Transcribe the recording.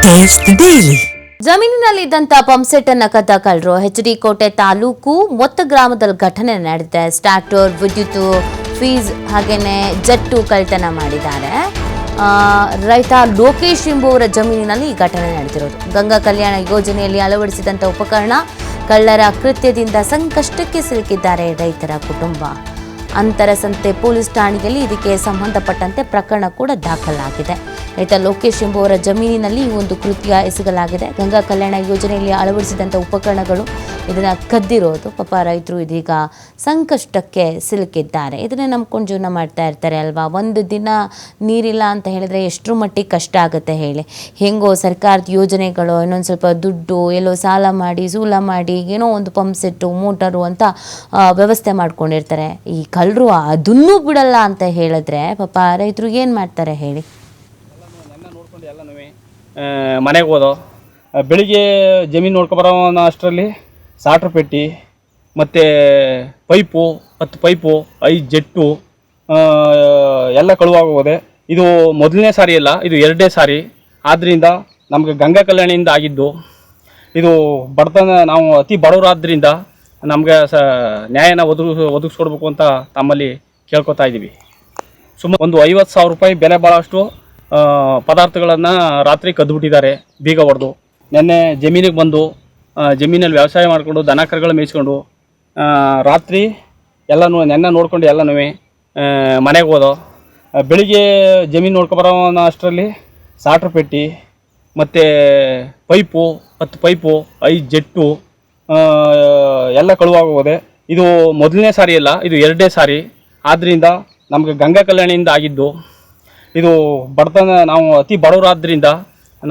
Taste the Daily. ಜಮೀನಿನಲ್ಲಿದ್ದಂಥ pump set ಅನ್ನ ಕದ್ದ ಕಳ್ಳರು ಎಚ್.ಡಿ. ಕೋಟೆ ತಾಲೂಕು ಮೊತ್ತ ಗ್ರಾಮದಲ್ಲಿ ಘಟನೆ ನಡೆದಿದೆ. ಸ್ಟಾರ್ಟರ್, ವಿದ್ಯುತ್ ಫೀಸ್ ಹಾಗೇನೆ ಜಟ್ಟು ಕಳ್ತನ ಮಾಡಿದ್ದಾರೆ. ರೈತ ಲೋಕೇಶ್ ಎಂಬುವರ ಜಮೀನಿನಲ್ಲಿ ಈ ಘಟನೆ ನಡೆದಿರೋದು. ಗಂಗಾ ಕಲ್ಯಾಣ ಯೋಜನೆಯಲ್ಲಿ ಅಳವಡಿಸಿದಂಥ ಉಪಕರಣ ಕಳ್ಳರ ಕೃತ್ಯದಿಂದ ಸಂಕಷ್ಟಕ್ಕೆ ಸಿಲುಕಿದ್ದಾರೆ ರೈತರ ಕುಟುಂಬ. ಅಂತರಸಂತೆ ಪೊಲೀಸ್ ಠಾಣೆಯಲ್ಲಿ ಇದಕ್ಕೆ ಸಂಬಂಧಪಟ್ಟಂತೆ ಪ್ರಕರಣ ಕೂಡ ದಾಖಲಾಗಿದೆ. ರೈತ ಲೋಕೇಶ್ ಎಂಬುವರ ಜಮೀನಿನಲ್ಲಿ ಈ ಒಂದು ಕೃತ್ಯ ಎಸಗಲಾಗಿದೆ. ಗಂಗಾ ಕಲ್ಯಾಣ ಯೋಜನೆಯಲ್ಲಿ ಅಳವಡಿಸಿದಂಥ ಉಪಕರಣಗಳು ಇದನ್ನು ಕದ್ದಿರೋದು. ಪಾಪ ರೈತರು ಇದೀಗ ಸಂಕಷ್ಟಕ್ಕೆ ಸಿಲುಕಿದ್ದಾರೆ. ಇದನ್ನೇ ನಂಬ್ಕೊಂಡು ಜೀವನ ಮಾಡ್ತಾ ಇರ್ತಾರೆ ಅಲ್ವಾ. ಒಂದು ದಿನ ನೀರಿಲ್ಲ ಅಂತ ಹೇಳಿದ್ರೆ ಎಷ್ಟರ ಮಟ್ಟಿಗೆ ಕಷ್ಟ ಆಗುತ್ತೆ ಹೇಳಿ. ಹೆಂಗೋ ಸರ್ಕಾರದ ಯೋಜನೆಗಳು, ಇನ್ನೊಂದು ಸ್ವಲ್ಪ ದುಡ್ಡು, ಎಲ್ಲೋ ಸಾಲ ಮಾಡಿ ಸೂಲ ಮಾಡಿ ಏನೋ ಒಂದು ಪಂಪ್ ಸೆಟ್ಟು, ಮೋಟರು ಅಂತ ವ್ಯವಸ್ಥೆ ಮಾಡ್ಕೊಂಡಿರ್ತಾರೆ. ಈ ಕಳ್ಳರು ಅದನ್ನೂ ಬಿಡಲ್ಲ ಅಂತ ಹೇಳಿದ್ರೆ ಪಾಪ ರೈತರು ಏನು ಮಾಡ್ತಾರೆ ಹೇಳಿ. ಮನೆಗೆ ಹೋದೋ ಬೆಳಿಗ್ಗೆ ಜಮೀನು ನೋಡ್ಕೊಬರೋ ಅಷ್ಟರಲ್ಲಿ ಸಾಟ್ರ್ ಪೆಟ್ಟಿ ಮತ್ತು ಪೈಪು 10 ಪೈಪು 5 ಜೆಟ್ಟು ಎಲ್ಲ ಕಳುವಾಗೋದೆ. ಇದು ಮೊದಲನೇ ಸಾರಿ ಅಲ್ಲ, ಇದು 2ನೇ ಸಾರಿ. ಆದ್ದರಿಂದ ನಮಗೆ ಗಂಗಾ ಕಲ್ಯಾಣಿಯಿಂದ ಆಗಿದ್ದು. ಇದು ಬಡತನ, ನಾವು ಅತಿ ಬಡವರಾದ್ರಿಂದ ನಮಗೆ ನ್ಯಾಯನ ಒದಗಿಸ್ಕೊಡ್ಬೇಕು ಅಂತ ತಮ್ಮಲ್ಲಿ ಕೇಳ್ಕೊತಾ ಇದ್ದೀವಿ. ಸುಮಾರು ಒಂದು 50,000 ರೂಪಾಯಿ ಬೆಲೆ ಭಾಳಷ್ಟು ಪದಾರ್ಥಗಳನ್ನು ರಾತ್ರಿ ಕದ್ದುಬಿಟ್ಟಿದ್ದಾರೆ ಬೀಗ ಹೊಡೆದು. ನೆನ್ನೆ ಜಮೀನಿಗೆ ಬಂದು ಜಮೀನಲ್ಲಿ ವ್ಯವಸಾಯ ಮಾಡಿಕೊಂಡು ದನ ಕರುಗಳು ಮೇಯಿಸ್ಕೊಂಡು ರಾತ್ರಿ ಎಲ್ಲನೂ ನೆನ್ನೆ ನೋಡ್ಕೊಂಡು ಎಲ್ಲನೂ ಮನೆಗೆ ಹೋದೋ. ಬೆಳಿಗ್ಗೆ ಜಮೀನು ನೋಡ್ಕೊಬರೋ ಅಷ್ಟರಲ್ಲಿ ಸಾಟ್ರ್ ಪೆಟ್ಟಿ ಮತ್ತು ಪೈಪು 10 ಪೈಪು 5 ಜೆಟ್ಟು ಎಲ್ಲ ಕಳುವಾಗೋದೆ. ಇದು ಮೊದಲನೇ ಸಾರಿ ಅಲ್ಲ, ಇದು 2ನೇ ಸಾರಿ. ಆದ್ದರಿಂದ ನಮಗೆ ಗಂಗಾ ಕಲ್ಯಾಣಿಯಿಂದ ಆಗಿದ್ದು. ಇದು ಬಡತನ, ನಾವು ಅತಿ ಬಡವರಾದ್ರಿಂದ